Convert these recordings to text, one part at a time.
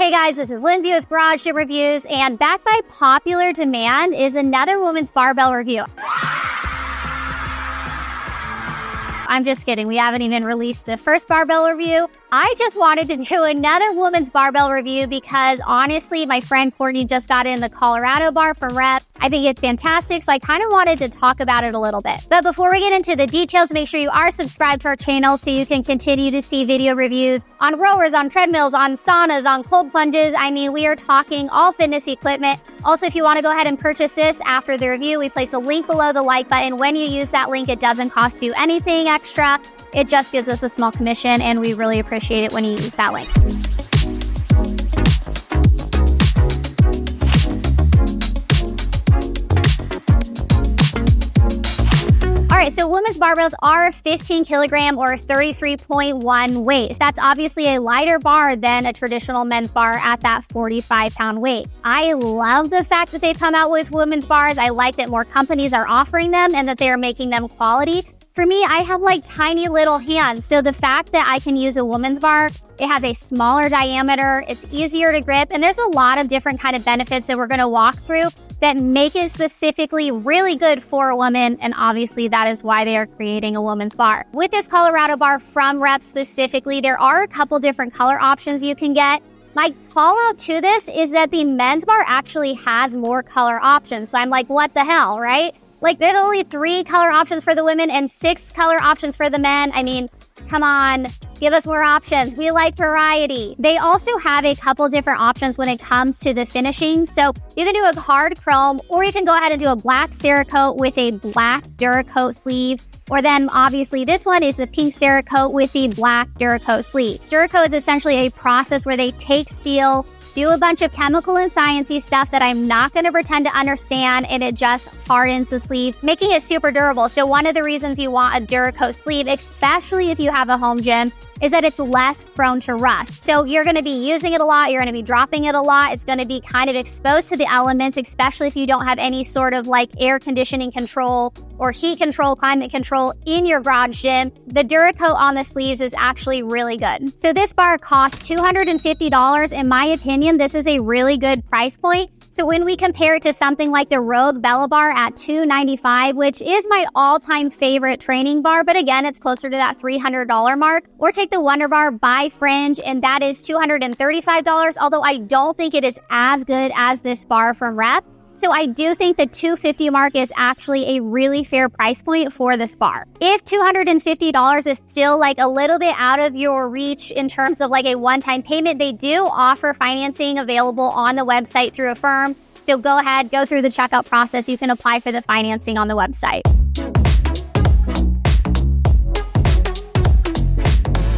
Hey guys, this is Lindsay with Garage Gym Reviews, and back by popular demand is another women's barbell review. I'm just kidding. We haven't even released the first barbell review. I just wanted to do another women's barbell review because honestly, my friend Courtney just got in the Colorado bar from Rep. I think it's fantastic, so I kind of wanted to talk about it a little bit. But before we get into the details, make sure you are subscribed to our channel so you can continue to see video reviews on rowers, on treadmills, on saunas, on cold plunges. I mean, we are talking all fitness equipment. Also, if you want to go ahead and purchase this after the review, we place a link below the like button. When you use that link, it doesn't cost you anything extra. It just gives us a small commission, and we really appreciate it when you use that link. All right, so women's barbells are 15 kilogram or 33.1 weight. That's obviously a lighter bar than a traditional men's bar at that 45-pound weight. I love the fact that they've come out with women's bars. I like that more companies are offering them and that they are making them quality. For me, I have like tiny little hands, so the fact that I can use a woman's bar, it has a smaller diameter, it's easier to grip, and there's a lot of different kind of benefits that we're going to walk through that make it specifically really good for a woman, and obviously that is why they are creating a woman's bar. With this Colorado bar from Rep specifically, there are a couple different color options you can get. My call out to this is that the men's bar actually has more color options, so I'm like, what the hell, right? Like, there's only 3 color options for the women and 6 color options for the men. I mean, come on, give us more options. We like variety. They also have a couple different options when it comes to the finishing. So you can do a hard chrome, or you can go ahead and do a black Cerakote with a black Duracoat sleeve. Or then obviously this one is the pink Cerakote with the black Duracoat sleeve. Duracoat is essentially a process where they take steel, do a bunch of chemical and sciencey stuff that I'm not going to pretend to understand, and it just hardens the sleeve, making it super durable. So one of the reasons you want a Duracoat sleeve, especially if you have a home gym, is that it's less prone to rust. So you're going to be using it a lot, you're going to be dropping it a lot, it's going to be kind of exposed to the elements, especially if you don't have any sort of like air conditioning control or heat control, climate control in your garage gym. The Duracoat on the sleeves is actually really good. So this bar costs $250. In my opinion, this is a really good price point. So when we compare it to something like the Rogue Bella Bar at $295, which is my all-time favorite training bar, but again, it's closer to that $300 mark, or take the Wonder Bar by Fringe, and that is $235, although I don't think it is as good as this bar from Rep. So I do think the $250 mark is actually a really fair price point for this bar. If $250 is still like a little bit out of your reach in terms of like a one-time payment, they do offer financing available on the website through Affirm. So go ahead, go through the checkout process. You can apply for the financing on the website.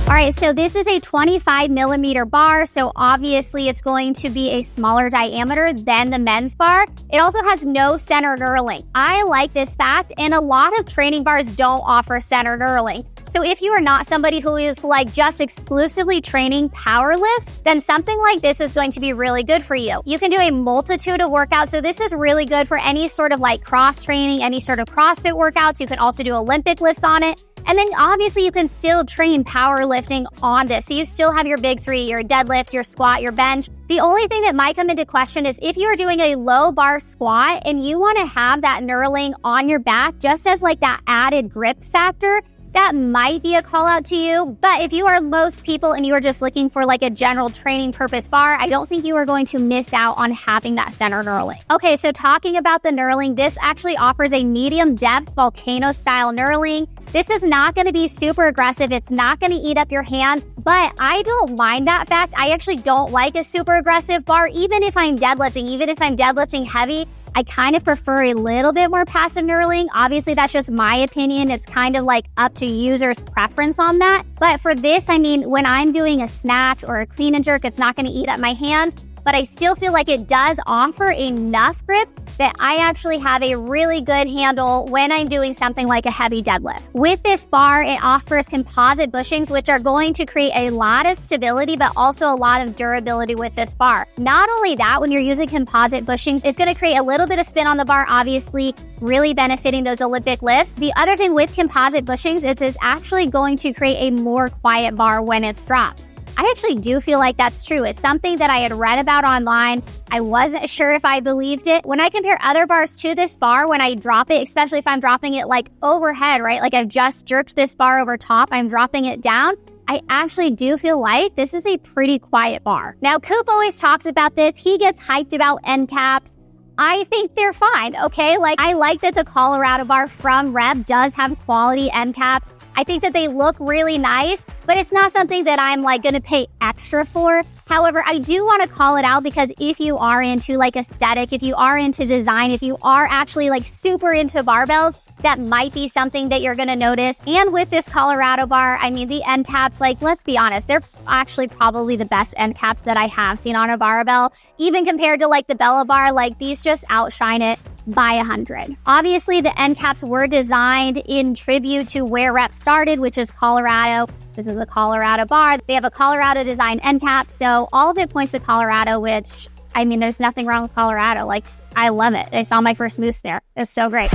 All right, so this is a 25 millimeter bar, so obviously it's going to be a smaller diameter than the men's bar. It also has no center knurling. I like this fact, and a lot of training bars don't offer center knurling. So if you are not somebody who is like just exclusively training power lifts, then something like this is going to be really good for you. You can do a multitude of workouts. So this is really good for any sort of like cross training, any sort of CrossFit workouts. You can also do Olympic lifts on it. And then obviously you can still train powerlifting on this. So you still have your big 3, your deadlift, your squat, your bench. The only thing that might come into question is if you're doing a low bar squat and you want to have that knurling on your back just as like that added grip factor, that might be a call out to you. But if you are most people and you are just looking for like a general training purpose bar, I don't think you are going to miss out on having that center knurling. Okay, so talking about the knurling, this actually offers a medium depth volcano style knurling. This is not going to be super aggressive. It's not going to eat up your hands, but I don't mind that fact. I actually don't like a super aggressive bar, even if I'm deadlifting heavy. I kind of prefer a little bit more passive knurling. Obviously, that's just my opinion. It's kind of like up to users' preference on that. But for this, I mean, when I'm doing a snatch or a clean and jerk, it's not going to eat up my hands. But I still feel like it does offer enough grip that I actually have a really good handle when I'm doing something like a heavy deadlift. With this bar, it offers composite bushings, which are going to create a lot of stability, but also a lot of durability with this bar. Not only that, when you're using composite bushings, it's going to create a little bit of spin on the bar, obviously really benefiting those Olympic lifts. The other thing with composite bushings is it's actually going to create a more quiet bar when it's dropped. I actually do feel like that's true. It's something that I had read about online. I wasn't sure if I believed it. When I compare other bars to this bar, when I drop it, especially if I'm dropping it like overhead, right? Like I've just jerked this bar over top, I'm dropping it down. I actually do feel like this is a pretty quiet bar. Now, Coop always talks about this. He gets hyped about end caps. I think they're fine, okay? Like, I like that the Colorado bar from Rep does have quality end caps. I think that they look really nice, but it's not something that I'm like gonna pay extra for. However, I do want to call it out because if you are into like aesthetic, if you are into design, if you are actually like super into barbells, that might be something that you're going to notice. And with this Colorado bar, I mean, the end caps, like, let's be honest, they're actually probably the best end caps that I have seen on a barbell. Even compared to like the Bella bar, like these just outshine it by 100. Obviously, the end caps were designed in tribute to where Rep started, which is Colorado. This is the Colorado bar. They have a Colorado design end cap. So all of it points to Colorado, which, I mean, there's nothing wrong with Colorado. Like, I love it. I saw my first moose there. It's so great.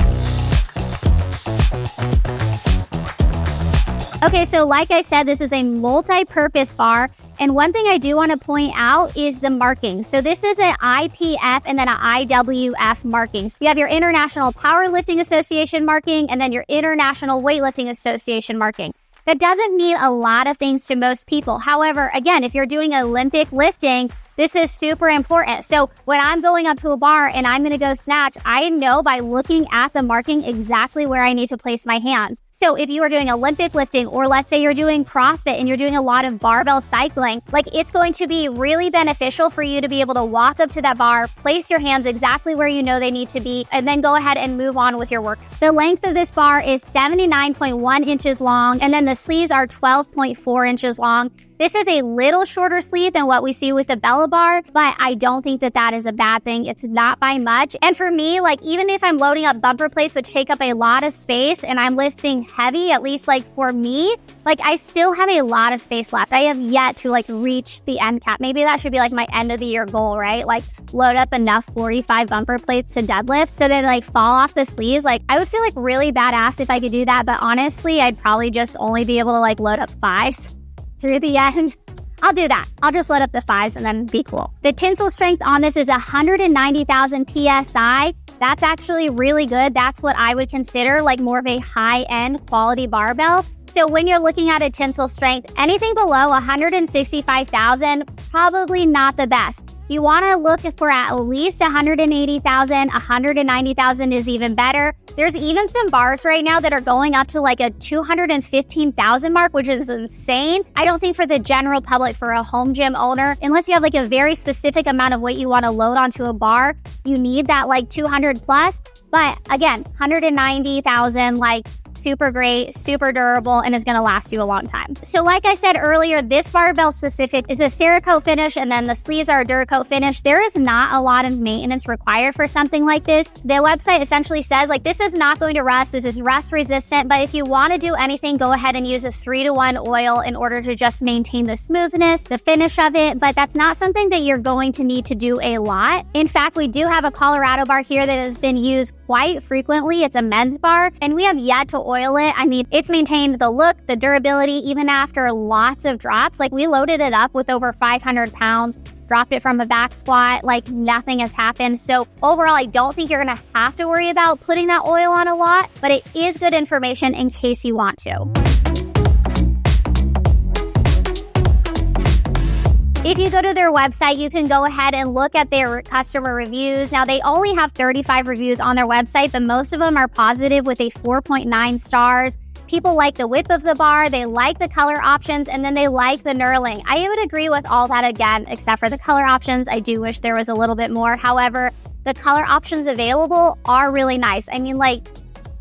Okay, so like I said, this is a multi-purpose bar. And one thing I do want to point out is the marking. So this is an IPF and then an IWF marking. So you have your International Powerlifting Association marking and then your International Weightlifting Association marking. That doesn't mean a lot of things to most people. However, again, if you're doing Olympic lifting, this is super important. So when I'm going up to a bar and I'm going to go snatch, I know by looking at the marking exactly where I need to place my hands. So if you are doing Olympic lifting, or let's say you're doing CrossFit and you're doing a lot of barbell cycling, like it's going to be really beneficial for you to be able to walk up to that bar, place your hands exactly where you know they need to be, and then go ahead and move on with your work. The length of this bar is 79.1 inches long, and then the sleeves are 12.4 inches long. This is a little shorter sleeve than what we see with the Bella bar, but I don't think that that is a bad thing. It's not by much. And for me, like even if I'm loading up bumper plates, which take up a lot of space, and I'm lifting heavy, at least like for me, like I still have a lot of space left. I have yet to like reach the end cap. Maybe that should be like my end of the year goal, right? Like load up enough 45 bumper plates to deadlift so they like fall off the sleeves. Like I would feel like really badass if I could do that, but honestly, I'd probably just only be able to like load up 5s through the end. I'll do that. I'll just load up the 5s and then be cool. The tensile strength on this is 190,000 PSI. That's actually really good. That's what I would consider like more of a high-end quality barbell. So when you're looking at a tensile strength, anything below 165,000, probably not the best. You want to look for at least 180,000, 190,000 is even better. There's even some bars right now that are going up to like a 215,000 mark, which is insane. I don't think for the general public, for a home gym owner, unless you have like a very specific amount of weight you want to load onto a bar, you need that like 200 plus. But again, 190,000, like super great, super durable, and is going to last you a long time. So like I said earlier, this barbell specific is a Cerakote finish, and then the sleeves are a Duracoat finish. There is not a lot of maintenance required for something like this. The website essentially says like this is not going to rust, this is rust resistant, but if you want to do anything, go ahead and use a 3-to-1 oil in order to just maintain the smoothness, the finish of it, but that's not something that you're going to need to do a lot. In fact, we do have a Colorado bar here that has been used quite frequently. It's a men's bar, and we have yet to oil it. I mean, it's maintained the look, the durability, even after lots of drops. Like we loaded it up with over 500 pounds, dropped it from a back squat, like nothing has happened. So overall, I don't think you're going to have to worry about putting that oil on a lot, but it is good information in case you want to. If you go to their website, you can go ahead and look at their customer reviews. Now, they only have 35 reviews on their website, but most of them are positive with a 4.9 stars. People like the width of the bar, they like the color options, and then they like the knurling. I would agree with all that again, except for the color options. I do wish there was a little bit more. However, the color options available are really nice. I mean, like,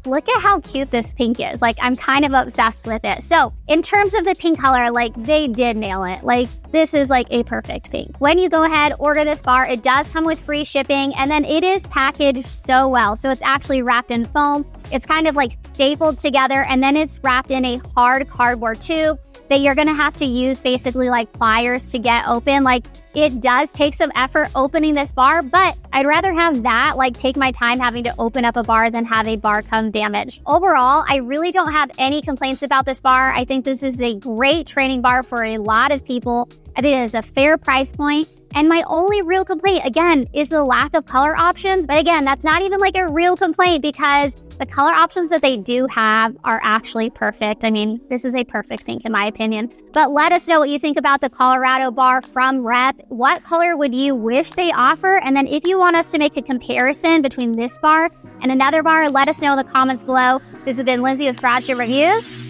look at how cute this pink is. Like, I'm kind of obsessed with it. So in terms of the pink color, like they did nail it. Like this is like a perfect pink. When you go ahead, order this bar, it does come with free shipping, and then it is packaged so well. So it's actually wrapped in foam. It's kind of like stapled together, and then it's wrapped in a hard cardboard tube. that you're going to have to use basically like pliers to get open. Like, it does take some effort opening this bar, but I'd rather have that, like take my time having to open up a bar than have a bar come damaged. Overall, I really don't have any complaints about this bar. I think this is a great training bar for a lot of people. I think it is a fair price point. And my only real complaint, again, is the lack of color options. But again, that's not even like a real complaint because the color options that they do have are actually perfect. I mean, this is a perfect thing in my opinion. But let us know what you think about the Colorado bar from Rep. What color would you wish they offer? And then if you want us to make a comparison between this bar and another bar, let us know in the comments below. This has been Lindsay with Garage Gym Reviews.